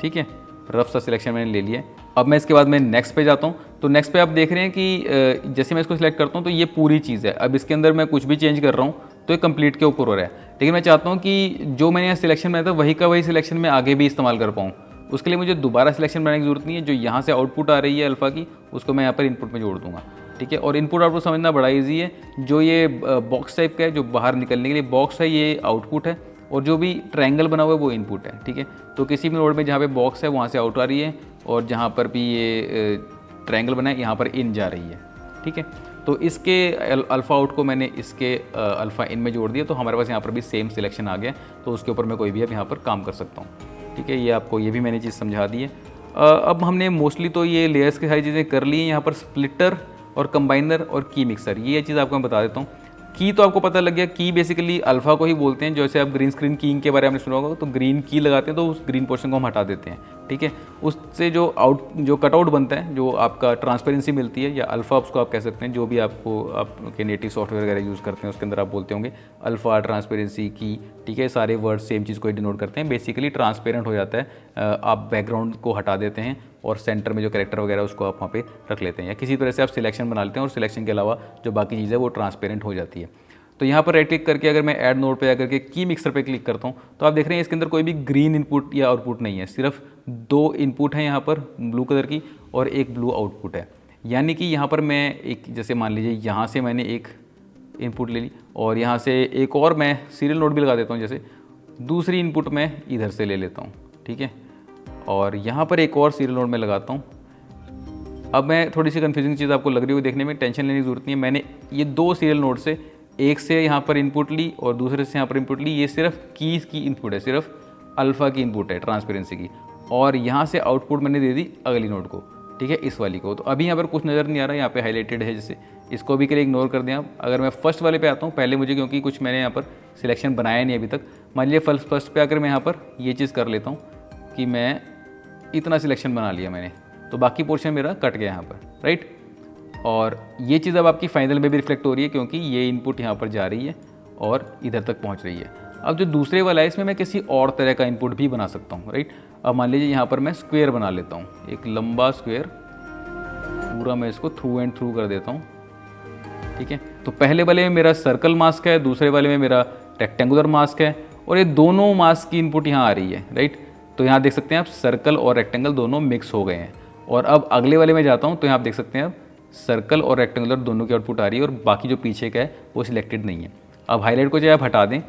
S1: ठीक है, रफ सा सिलेक्शन मैंने ले लिया है। अब मैं इसके बाद मैं नेक्स्ट पे जाता हूँ, तो नेक्स्ट पे आप देख रहे हैं कि जैसे मैं इसको सिलेक्ट करता हूँ तो ये पूरी चीज़ है। अब इसके अंदर मैं कुछ भी चेंज कर रहा हूँ तो ये कंप्लीट के ऊपर हो रहा है, लेकिन मैं चाहता हूँ कि जो मैंने यहाँ सिलेक्शन बनाया था वही का वही सिलेक्शन मैं आगे भी इस्तेमाल कर पाऊँ। उसके लिए मुझे दोबारा सिलेक्शन बनाने की जरूरत नहीं है। जो यहाँ से आउटपुट आ रही है अल्फ़ा की, उसको मैं यहाँ पर इनपुट में जोड़ दूँगा, ठीक है। और इनपुट आउटपुट समझना बड़ा इजी है। जो ये बॉक्स टाइप का है जो बाहर निकलने के लिए बॉक्स है ये आउटपुट है, और जो भी ट्रायंगल बना हुआ है वो इनपुट है, ठीक है। तो किसी भी नोड में जहाँ पे बॉक्स है वहाँ से आउट आ रही है, और जहाँ पर भी ये ट्रायंगल बना है यहाँ पर इन जा रही है, ठीक है। तो इसके अल्फ़ा आउट को मैंने इसके अल्फ़ा इन में जोड़ दिया, तो हमारे पास यहाँ पर भी सेम सिलेक्शन आ गया। तो उसके ऊपर मैं कोई भी अब यहाँ पर काम कर सकता हूँ, ठीक है। ये आपको ये भी मैंने चीज़ समझा दी है। अब हमने मोस्टली तो ये लेयर्स की सारी चीज़ें कर ली हैं। यहाँ पर स्प्लिटर और कंबाइनर और की मिक्सर, ये चीज़ आपको मैं बता देता हूँ। की तो आपको पता लग गया, की बेसिकली अल्फ़ा को ही बोलते हैं। जैसे आप ग्रीन स्क्रीन कीइंग के बारे में सुना होगा, तो ग्रीन की लगाते हैं तो उस ग्रीन पोर्शन को हम हटा देते हैं, ठीक है। उससे जो कटआउट बनता है, जो आपका ट्रांसपेरेंसी मिलती है, या अल्फ़ा उसको आप कह सकते हैं, जो भी आपके नेटिव सॉफ्टवेयर वगैरह यूज़ करते हैं उसके अंदर आप बोलते होंगे अल्फ़ा, ट्रांसपेरेंसी, की, ठीक है। सारे वर्ड सेम चीज़ को ही डिनोट करते हैं। बेसिकली ट्रांसपेरेंट हो जाता है, आप बैकग्राउंड को हटा देते हैं और सेंटर में जो कैरेक्टर वगैरह उसको आप वहाँ पे रख लेते हैं, या किसी तरह से आप सिलेक्शन बना लेते हैं और सिलेक्शन के अलावा जो बाकी चीज़ है वो ट्रांसपेरेंट हो जाती है। तो यहाँ पर राइट क्लिक करके अगर मैं ऐड नोड पे आकर के की मिक्सर पे क्लिक करता हूँ तो आप देख रहे हैं इसके अंदर कोई भी ग्रीन इनपुट या आउटपुट नहीं है, सिर्फ 2 इनपुट हैं यहाँ पर ब्लू कलर की और एक ब्लू आउटपुट है। यानी कि यहाँ पर मैं एक, जैसे मान लीजिए यहाँ से मैंने एक इनपुट ले ली और यहाँ से एक और मैं सीरियल नोड भी लगा देता हूँ, जैसे दूसरी इनपुट मैं इधर से ले लेता हूँ, ठीक है, और यहाँ पर एक और सीरियल नोड में लगाता हूँ। अब मैं थोड़ी सी कन्फ्यूजिंग चीज़ आपको लग रही होगी देखने में, टेंशन लेने की जरूरत नहीं है। मैंने ये 2 सीरियल नोड से एक से यहाँ पर इनपुट ली और दूसरे से यहाँ पर इनपुट ली। ये सिर्फ कीज़ की इनपुट है, सिर्फ अल्फ़ा की इनपुट है ट्रांसपेरेंसी की, और यहाँ से आउटपुट मैंने दे दी अगली नोड को, ठीक है, इस वाली को। तो अभी यहाँ पर कुछ नज़र नहीं आ रहा है, यहाँ पे हाईलाइटेड है, जैसे इसको भी के लिए इग्नोर कर दें आप। अगर मैं फर्स्ट वाले पे आता हूँ पहले, मुझे क्योंकि कुछ मैंने यहाँ पर सिलेक्शन बनाया नहीं अभी तक, मान लीजिए फर्स्ट पे आकर मैं यहाँ पर ये चीज़ कर लेता हूँ कि मैं इतना सिलेक्शन बना लिया मैंने, तो बाकी पोर्शन मेरा कट गया यहाँ पर, राइट। और ये चीज़ अब आपकी फाइनल में भी रिफ्लेक्ट हो रही है क्योंकि ये इनपुट यहाँ पर जा रही है और इधर तक पहुँच रही है। अब जो दूसरे वाला है इसमें मैं किसी और तरह का इनपुट भी बना सकता हूँ, राइट। अब मान लीजिए यहाँ पर मैं स्क्वायर बना लेता हूँ, एक लंबा स्क्वायर पूरा मैं इसको थ्रू एंड थ्रू कर देता हूँ, ठीक है। तो पहले वाले में मेरा सर्कल मास्क है, दूसरे वाले में मेरा रेक्टेंगुलर मास्क है, और ये दोनों मास्क की इनपुट यहाँ आ रही है, राइट। तो यहाँ देख सकते हैं आप सर्कल और रेक्टेंगल दोनों मिक्स हो गए हैं। और अब अगले वाले में जाता हूँ तो यहाँ आप देख सकते हैं आप सर्कल और रेक्टेंगुलर दोनों की आउटपुट आ रही है और बाकी जो पीछे का है वो सिलेक्टेड नहीं है। अब हाईलाइट को चाहे आप हटा दें,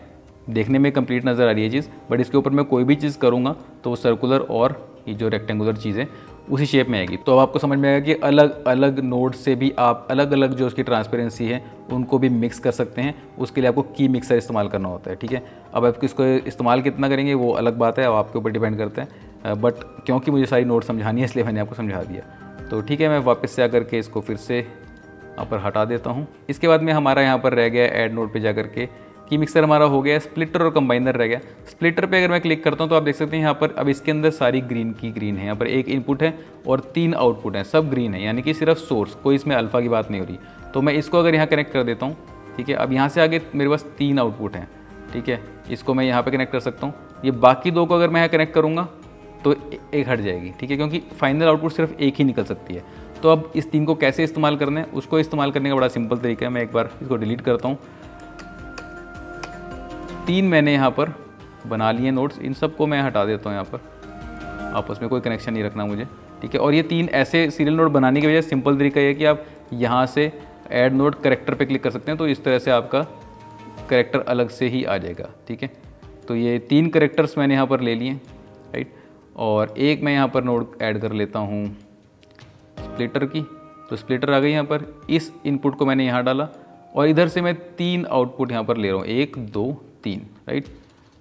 S1: देखने में कंप्लीट नज़र आ रही है चीज़, बट इसके ऊपर मैं कोई भी चीज़ करूँगा तो वो सर्कुलर और ये जो रेक्टेंगुलर चीज़ है उसी शेप में आएगी। तो अब आपको समझ में आएगा कि अलग अलग नोड से भी आप अलग अलग जो उसकी ट्रांसपेरेंसी है उनको भी मिक्स कर सकते हैं। उसके लिए आपको की मिक्सर इस्तेमाल करना होता है, ठीक है। अब आप इसको इस्तेमाल कितना करेंगे वो अलग बात है, अब आपके ऊपर डिपेंड करता है, बट क्योंकि मुझे सारी नोड समझानी है इसलिए मैंने आपको समझा दिया। तो ठीक है, मैं वापस से आकर के इसको फिर से यहाँ पर हटा देता हूँ। इसके बाद में हमारा यहाँ पर रह गया ऐड नोड पे जाकर के की मिक्सर हमारा हो गया, स्प्लिटर और कंबाइनर रह गया। स्प्लिटर पे अगर मैं क्लिक करता हूँ तो आप देख सकते हैं यहाँ पर अब इसके अंदर सारी ग्रीन की ग्रीन है। यहाँ पर एक इनपुट है और 3 आउटपुट हैं, सब ग्रीन है, यानी कि सिर्फ सोर्स, कोई इसमें अल्फ़ा की बात नहीं हो रही। तो मैं इसको अगर यहाँ कनेक्ट कर देता हूँ, ठीक है, अब यहाँ से आगे मेरे पास 3 आउटपुट हैं, ठीक है, इसको मैं यहाँ पर कनेक्ट कर सकता हूँ। ये बाकी 2 को अगर मैं यहाँ कनेक्ट करूँगा तो एक हट जाएगी, ठीक है, क्योंकि फाइनल आउटपुट सिर्फ एक ही निकल सकती है। तो अब इस 3 को कैसे इस्तेमाल करना है, उसको इस्तेमाल करने का बड़ा सिंपल तरीका है। मैं एक बार इसको डिलीट करता हूँ। 3 मैंने यहाँ पर बना लिए नोड्स, इन सब को मैं हटा देता हूँ। यहाँ पर आपस में कोई कनेक्शन नहीं रखना मुझे, ठीक है। और ये 3 ऐसे सीरियल नोड बनाने की वजह सिंपल तरीका ये है कि आप यहाँ से ऐड नोड करेक्टर पे क्लिक कर सकते हैं, तो इस तरह से आपका करेक्टर अलग से ही आ जाएगा, ठीक है। तो ये 3 करेक्टर्स मैंने यहाँ पर ले लिए, राइट। और एक मैं यहाँ पर नोड ऐड कर लेता हूँ स्प्लिटर की, तो स्प्लिटर आ गई यहाँ पर। इस इनपुट को मैंने यहाँ डाला और इधर से मैं 3 आउटपुट यहाँ पर ले रहा हूँ, 1 2 3, राइट।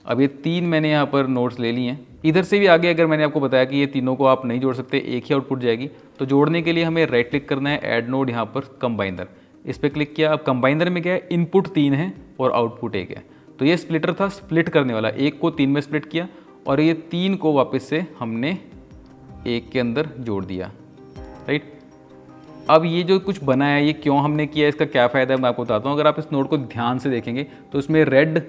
S1: अब ये 3 मैंने यहाँ पर नोड्स ले लिए हैं। इधर से भी आगे अगर मैंने आपको बताया कि ये तीनों को आप नहीं जोड़ सकते, एक ही आउटपुट जाएगी, तो जोड़ने के लिए हमें राइट क्लिक करना है, ऐड नोड, यहाँ पर कंबाइनर, इस पर क्लिक किया। अब कंबाइनर में क्या है, इनपुट 3 है और आउटपुट 1 है। तो ये स्प्लिटर था स्प्लिट करने वाला, 1 को 3 में स्प्लिट किया और ये 3 को वापस से हमने 1 के अंदर जोड़ दिया, राइट। अब ये जो कुछ बना है ये क्यों हमने किया, इसका क्या फ़ायदा है मैं आपको बताता हूँ। अगर आप इस नोड को ध्यान से देखेंगे तो इसमें रेड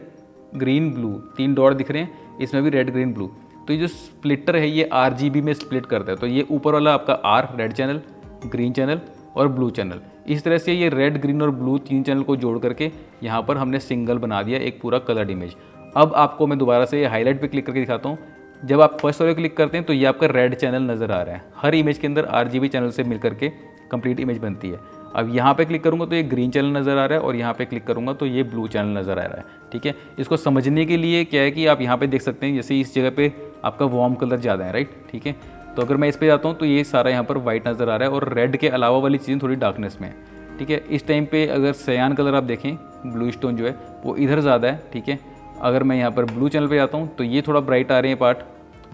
S1: ग्रीन ब्लू 3 डॉट दिख रहे हैं, इसमें भी रेड ग्रीन ब्लू। तो ये जो स्प्लिटर है ये RGB में स्प्लिट करता है। तो ये ऊपर वाला आपका R red channel, green channel और ब्लू चैनल, इस तरह से ये रेड ग्रीन और ब्लू 3 चैनल को जोड़ करके यहाँ पर हमने सिंगल बना दिया, एक पूरा कलर्ड इमेज। अब आपको मैं दोबारा से ये हाईलाइट पे क्लिक करके दिखाता हूँ। जब आप फर्स्ट वाले क्लिक करते हैं तो ये आपका रेड चैनल नज़र आ रहा है। हर इमेज के अंदर RGB चैनल से मिल करके कंप्लीट इमेज बनती है। अब यहाँ पे क्लिक करूँगा तो ये ग्रीन चैनल नज़र आ रहा है और यहाँ पे क्लिक करूँगा तो ये ब्लू चैनल नज़र आ रहा है, ठीक है। इसको समझने के लिए क्या है कि आप यहाँ पे देख सकते हैं, जैसे इस जगह पे आपका वार्म कलर ज़्यादा है, राइट, ठीक है। तो अगर मैं इस पर जाता हूँ तो ये सारा यहाँ पर वाइट नज़र आ रहा है और रेड के अलावा वाली चीज़ें थोड़ी डार्कनेस में है, ठीक है। इस टाइम पर अगर सयान कलर आप देखें, ब्लू स्टोन जो है वो इधर ज़्यादा है, ठीक है। अगर मैं यहाँ पर ब्लू चैनल पर जाता हूँ तो ये थोड़ा ब्राइट आ रहे हैं पार्ट,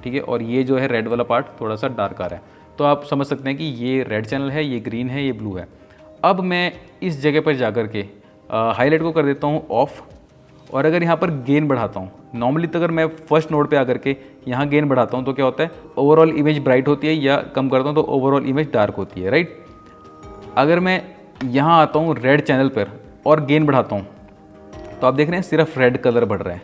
S1: ठीक है, और ये जो है रेड वाला पार्ट थोड़ा सा डार्क आ रहा है। तो आप समझ सकते हैं कि ये रेड चैनल है, ये ग्रीन है, ये ब्लू है। अब मैं इस जगह पर जाकर के हाईलाइट को कर देता हूँ ऑफ, और अगर यहाँ पर गेन बढ़ाता हूँ, नॉर्मली तो अगर मैं फर्स्ट नोड पे आकर के यहाँ गेन बढ़ाता हूँ तो क्या होता है, ओवरऑल इमेज ब्राइट होती है, या कम करता हूँ तो ओवरऑल इमेज डार्क होती है, राइट। अगर मैं यहाँ आता हूँ रेड चैनल पर और गेन बढ़ाता हूँ तो आप देख रहे हैं सिर्फ रेड कलर बढ़ रहा है,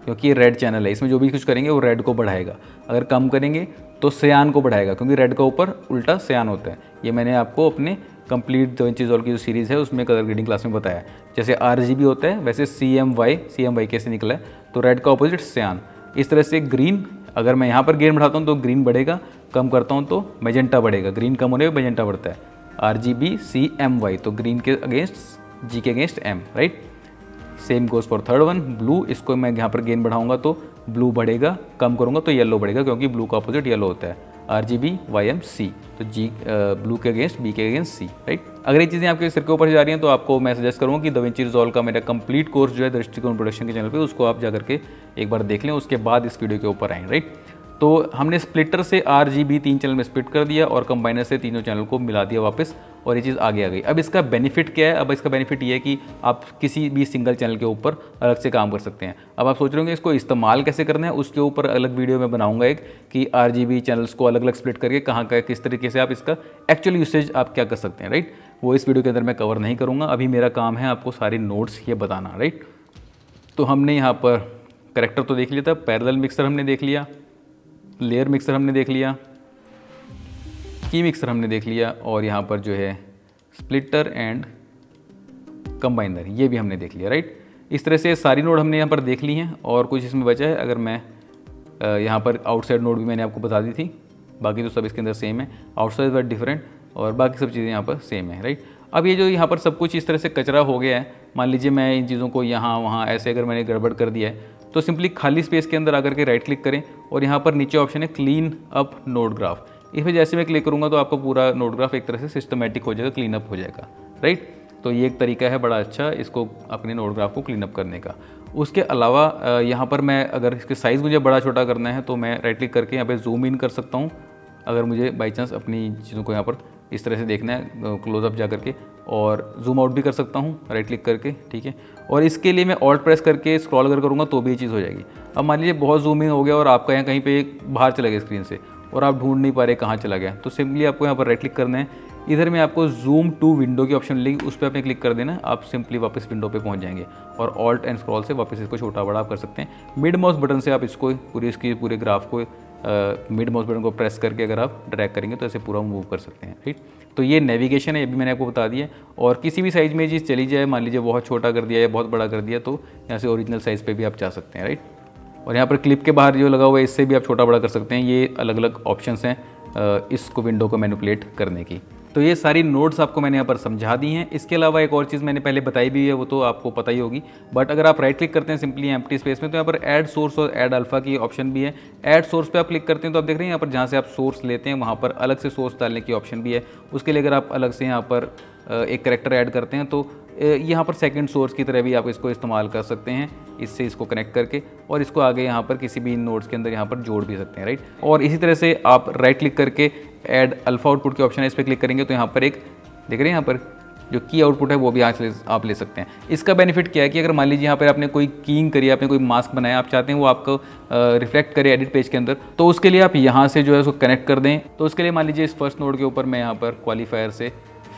S1: क्योंकि ये रेड चैनल है, इसमें जो भी कुछ करेंगे वो रेड को बढ़ाएगा। अगर कम करेंगे तो सयान को बढ़ाएगा, क्योंकि रेड का ऊपर उल्टा सयान होता है। ये मैंने आपको अपने कंप्लीट दाविंची रिजॉल्व की जो सीरीज़ है उसमें कलर ग्रेडिंग क्लास में बताया। जैसे RGB होता है वैसे CMY कैसे निकला है, तो रेड का ऑपोजिट सयान। इस तरह से ग्रीन, अगर मैं यहाँ पर गेन बढ़ाता हूँ तो ग्रीन बढ़ेगा, कम करता हूँ तो मैजेंटा बढ़ेगा, ग्रीन कम होने पर मैजेंटा बढ़ता है। RGB CMY, तो ग्रीन के अगेंस्ट G के against M, right. Same goes for third one, blue, इसको मैं यहाँ पर गेन बढ़ाऊंगा तो ब्लू बढ़ेगा, कम करूँगा तो येलो बढ़ेगा, क्योंकि ब्लू का अपोजिट येलो होता है। RGB YMC, तो G ब्लू के अगेंस्ट B के अगेंस्ट C, राइट। अगर ये चीज़ें आपके सिर के ऊपर जा रही हैं तो आपको मैं सजेस्ट करूँगा कि दाविंची रिजॉल्व का मेरा कंप्लीट कोर्स जो है दृष्टिकोण प्रोडक्शन के चैनल पे, उसको आप जा करके एक बार देख लें, उसके बाद इस वीडियो के ऊपर आएँ, राइट। तो हमने स्प्लिटर से RGB 3 चैनल में स्प्लिट कर दिया और कंबाइनर से तीनों चैनल को मिला दिया वापस, और ये चीज़ आगे आ गई। अब इसका बेनिफिट क्या है, अब इसका बेनिफिट ये है कि आप किसी भी सिंगल चैनल के ऊपर अलग से काम कर सकते हैं। अब आप सोच रहे होंगे इसको इस्तेमाल कैसे करना है, उसके ऊपर अलग वीडियो में बनाऊंगा एक, कि RGB चैनल्स को अलग अलग स्प्लिट करके कहाँ का किस तरीके से आप इसका एक्चुअल यूसेज आप क्या कर सकते हैं, राइट। वो इस वीडियो के अंदर मैं कवर नहीं करूँगा। अभी मेरा काम है आपको सारे नोट्स ये बताना, राइट। तो हमने यहाँ पर करेक्टर तो देख लिया था, पैरेलल मिक्सर हमने देख लिया, लेयर मिक्सर हमने देख लिया, की मिक्सर हमने देख लिया, और यहाँ पर जो है स्प्लिटर एंड कंबाइनर ये भी हमने देख लिया, राइट। इस तरह से सारी नोड हमने यहाँ पर देख ली हैं, और कुछ इसमें बचा है। अगर मैं यहाँ पर आउटसाइड नोड भी मैंने आपको बता दी थी, बाकी तो सब इसके अंदर सेम है, आउटसाइड बट डिफरेंट, और बाकी सब चीज़ें यहाँ पर सेम है, राइट। अब ये जो यहाँ पर सब कुछ इस तरह से कचरा हो गया है, मान लीजिए मैं इन चीज़ों को यहाँ वहाँ ऐसे अगर मैंने गड़बड़ कर दिया है, तो सिंपली खाली स्पेस के अंदर आकर के राइट क्लिक करें, और यहाँ पर नीचे ऑप्शन है क्लीन अप नोड ग्राफ, इस पर जैसे मैं क्लिक करूँगा तो आपका पूरा नोड ग्राफ एक तरह से सिस्टमेटिक हो जाएगा, क्लीन अप हो जाएगा, राइट। तो ये एक तरीका है बड़ा अच्छा इसको अपने नोड ग्राफ को क्लीन अप करने का। उसके अलावा यहाँ पर मैं अगर इसके साइज़ मुझे बड़ा छोटा करना है तो मैं राइट क्लिक करके यहाँ पे जूम इन कर सकता हूँ, अगर मुझे बाई चांस अपनी चीज़ों को यहाँ पर इस तरह से देखना है क्लोजअप जा करके, और जूम आउट भी कर सकता हूँ राइट क्लिक करके, ठीक है। और इसके लिए मैं ऑल्ट प्रेस करके स्क्रॉल अगर करूँगा तो भी ये चीज़ हो जाएगी। अब मान लीजिए बहुत जूमिंग हो गया और आपका यहाँ कहीं पे बाहर चला गया स्क्रीन से और आप ढूंढ नहीं पा रहे कहाँ चला गया, तो सिंपली आपको यहाँ पर राइट क्लिक करना है। इधर में आपको जूम टू विंडो की ऑप्शन मिलेगी, उस पर आपने क्लिक कर देना, आप सिंपली वापस विंडो पे पहुंच जाएंगे और ऑल्ट एंड स्क्रॉल से वापस इसको छोटा बड़ा आप कर सकते हैं। मिड माउस बटन से आप इसको पूरे ग्राफ को मिड माउस बटन को प्रेस करके अगर आप ड्रैग करेंगे तो ऐसे पूरा मूव कर सकते हैं, राइट। तो ये नेविगेशन है, ये भी मैंने आपको बता दिया। और किसी भी साइज़ में ये चीज़ चली जाए, मान लीजिए बहुत छोटा कर दिया या बहुत बड़ा कर दिया, तो यहाँ से ओरिजिनल साइज़ पे भी आप जा सकते हैं, राइट। और यहाँ पर क्लिप के बाहर जो लगा हुआ है इससे भी आप छोटा बड़ा कर सकते हैं। ये अलग अलग ऑप्शंस हैं इसको विंडो को मैनिपुलेट करने की। तो ये सारी नोड्स आपको मैंने यहाँ पर समझा दी हैं। इसके अलावा एक और चीज़ मैंने पहले बताई भी है, वो तो आपको पता ही होगी, बट अगर आप राइट क्लिक करते हैं सिंपली एम्प्टी स्पेस में, तो यहाँ पर ऐड सोर्स और ऐड अल्फा की ऑप्शन भी है। ऐड सोर्स पे आप क्लिक करते हैं तो आप देख रहे हैं यहाँ पर जहाँ से आप सोर्स लेते हैं वहाँ पर अलग से सोर्स डालने की ऑप्शन भी है। उसके लिए अगर आप अलग से यहाँ पर एक कैरेक्टर ऐड करते हैं तो यहाँ पर सेकंड सोर्स की तरह भी आप इसको इस्तेमाल कर सकते हैं, इससे इसको कनेक्ट करके, और इसको आगे यहाँ पर किसी भी नोड्स के अंदर यहाँ पर जोड़ भी सकते हैं, राइट। और इसी तरह से आप राइट क्लिक करके ऐड अल्फा आउटपुट के ऑप्शन है, इस पर क्लिक करेंगे तो यहाँ पर एक देख रहे हैं यहाँ पर जो की आउटपुट है वो भी यहाँ से आप ले सकते हैं। इसका बेनिफिट क्या है कि अगर मान लीजिए यहाँ पर आपने कोई कीइंग करी, आपने कोई मास्क बनाया, आप चाहते हैं वो आपको रिफ्लेक्ट करे एडिट पेज के अंदर, तो उसके लिए आप यहाँ से जो है उसको कनेक्ट कर दें। तो उसके लिए मान लीजिए इस फर्स्ट नोड के ऊपर मैं यहाँ पर क्वालिफायर से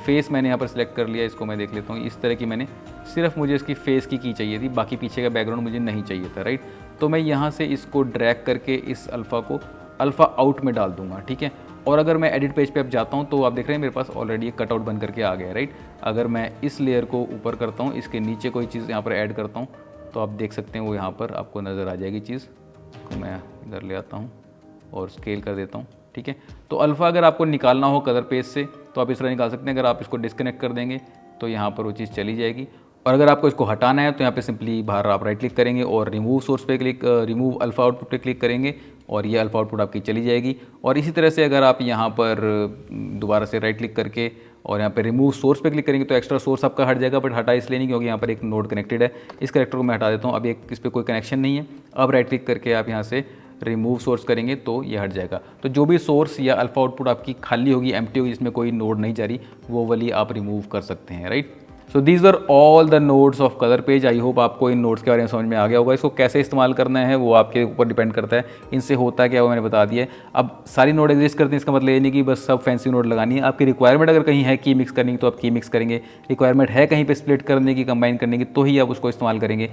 S1: फेस मैंने यहाँ पर सिलेक्ट कर लिया, इसको मैं देख लेता हूँ। इस तरह की मैंने सिर्फ मुझे इसकी फेस की चाहिए थी, बाकी पीछे का बैकग्राउंड मुझे नहीं चाहिए था, राइट। तो मैं यहाँ से इसको ड्रैग करके इस अल्फ़ा को अल्फ़ा आउट में डाल दूंगा, ठीक है। और अगर मैं एडिट पेज पे अब जाता हूँ तो आप देख रहे हैं मेरे पास ऑलरेडी एक कटआउट बन करके आ गया है, राइट। अगर मैं इस लेयर को ऊपर करता हूँ, इसके नीचे कोई चीज़ यहाँ पर ऐड करता हूँ, तो आप देख सकते हैं वो यहाँ पर आपको नज़र आ जाएगी चीज़। तो मैं इधर ले आता हूँ और स्केल कर देता हूँ, ठीक है। तो अल्फ़ा अगर आपको निकालना हो कलर पेज से तो आप इस तरह निकाल सकते हैं। अगर आप इसको डिस्कनेक्ट कर देंगे तो यहाँ पर वो चीज़ चली जाएगी। और अगर आपको इसको हटाना है तो यहाँ पे सिंपली बाहर आप राइट क्लिक करेंगे और रिमूव सोर्स पे क्लिक, रिमूव अल्फ़ा आउटपुट पे क्लिक करेंगे और ये अल्फ़ा आउटपुट आपकी चली जाएगी। और इसी तरह से अगर आप यहाँ पर दोबारा से राइट क्लिक करके और यहाँ पे रिमूव सोर्स पे क्लिक करेंगे तो एक्स्ट्रा सोर्स आपका हट जाएगा, बट हटा इसलिए नहीं क्योंकि यहाँ पर एक नोड कनेक्टेड है। इस कैरेक्टर को मैं हटा देता हूँ, अब इस पर कोई कनेक्शन नहीं है। अब राइट क्लिक करके आप यहाँ से रिमूव सोर्स करेंगे तो ये हट जाएगा। तो जो भी सोर्स या अल्फ़ा आउटपुट आपकी खाली होगी, एम्प्टी होगी, जिसमें कोई नोड नहीं जा रही, वो वाली आप रिमूव कर सकते हैं, right. So these are all the nodes of colour page. I hope आपको इन नोड्स के बारे में समझ में आ गया होगा। इसको कैसे इस्तेमाल करना है वो आपके ऊपर डिपेंड करता है, इनसे होता क्या वो मैंने बता दिया है। अब सारी नोड एग्जिस्ट करती हैं, इसका मतलब ये नहीं कि बस सब फैंसी नोड लगानी है। आपकी रिक्वायरमेंट अगर कहीं है की मिक्स करने की तो आप की मिक्स करेंगे, रिक्वायरमेंट है कहीं पे स्प्लिट करने की, कंबाइन करने की, तो ही आप उसको इस्तेमाल करेंगे।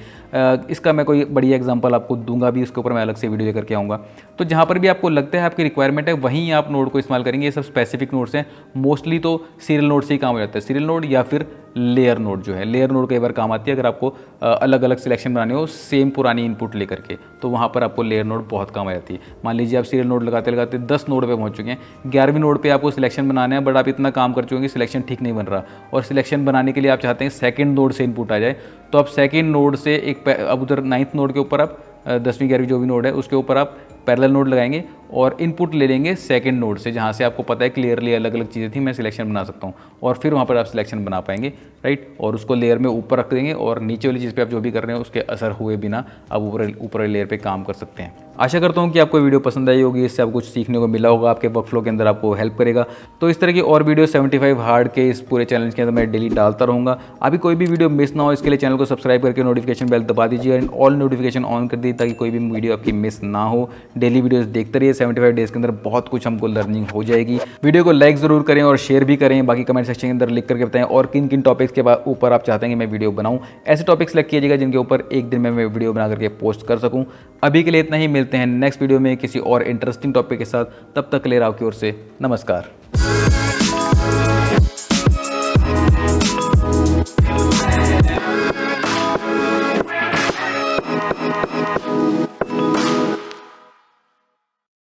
S1: इसका मैं कोई बढ़िया एग्जाम्पल आपको दूंगा भी, उसके ऊपर मैं अलग से वीडियो लेकर के आऊँगा। तो जहाँ पर भी आपको लगता है आपकी रिक्वायरमेंट है वहीं आप नोड को इस्तेमाल करेंगे। ये सब स्पेसिफिक नोड्स हैं, मोस्टली तो सीरियल नोड से ही काम हो जाता है। सीरियल नोड या फिर लेयर नोड जो है, लेयर नोड कई बार काम आती है अगर आपको अलग अलग सिलेक्शन बनाने हो सेम पुरानी इनपुट लेकर के, तो वहाँ पर आपको लेयर नोड बहुत काम आ जाती है। मान लीजिए आप सीरियल नोड लगाते लगाते 10 नोड पे पहुँच चुके हैं, 11वीं नोड पे आपको सिलेक्शन बनाना है, बट आप इतना काम कर चुके हैं कि सिलेक्शन ठीक नहीं बन रहा, और सिलेक्शन बनाने के लिए आप चाहते हैं सेकंड नोड से इनपुट आ जाए, तो आप सेकंड नोड से एक अब उधर 9th नोड के ऊपर आप 10वीं 11वीं जो भी नोड है उसके ऊपर आप पैरेलल नोड लगाएंगे और इनपुट ले लेंगे सेकंड नोड से, जहाँ से आपको पता है क्लियरली अलग अलग चीज़ें थी, मैं सिलेक्शन बना सकता हूँ, और फिर वहाँ पर आप सिलेक्शन बना पाएंगे, राइट। और उसको लेयर में ऊपर रख देंगे और नीचे वाली चीज़ पे आप जो भी कर रहे हैं उसके असर हुए बिना आप ऊपर वाली लेयर पे काम कर सकते हैं। आशा करता हूँ कि आपको वीडियो पसंद आई होगी, इससे आपको कुछ सीखने को मिला होगा, आपके वर्कफ्लो के अंदर आपको हेल्प करेगा। तो इस तरह की और वीडियो 75 हार्ड के इस पूरे चैलेंज के अंदर मैं डेली डालता रहूँगा। अभी कोई भी वीडियो मिस ना हो इसके लिए चैनल को सब्सक्राइब करके नोटिफिकेशन बेल दबा दीजिए एंड ऑल नोटिफिकेशन ऑन कर दीजिए ताकि कोई भी वीडियो आपकी मिस ना हो। डेली वीडियोस देखते रहिए, 75 डेज के अंदर बहुत कुछ हमको लर्निंग हो जाएगी। वीडियो को लाइक ज़रूर करें और शेयर भी करें, बाकी कमेंट सेक्शन के अंदर लिख करके बताएं और किन किन टॉपिक्स के ऊपर आप चाहते हैं कि मैं वीडियो बनाऊं। ऐसे टॉपिक सेलेक्ट कीजिएगा जिनके ऊपर एक दिन में मैं वीडियो बना करके पोस्ट कर सकूं। अभी के लिए इतना ही, मिलते हैं नेक्स्ट वीडियो में किसी और इंटरेस्टिंग टॉपिक के साथ। तब तक के लिए राव की ओर से नमस्कार।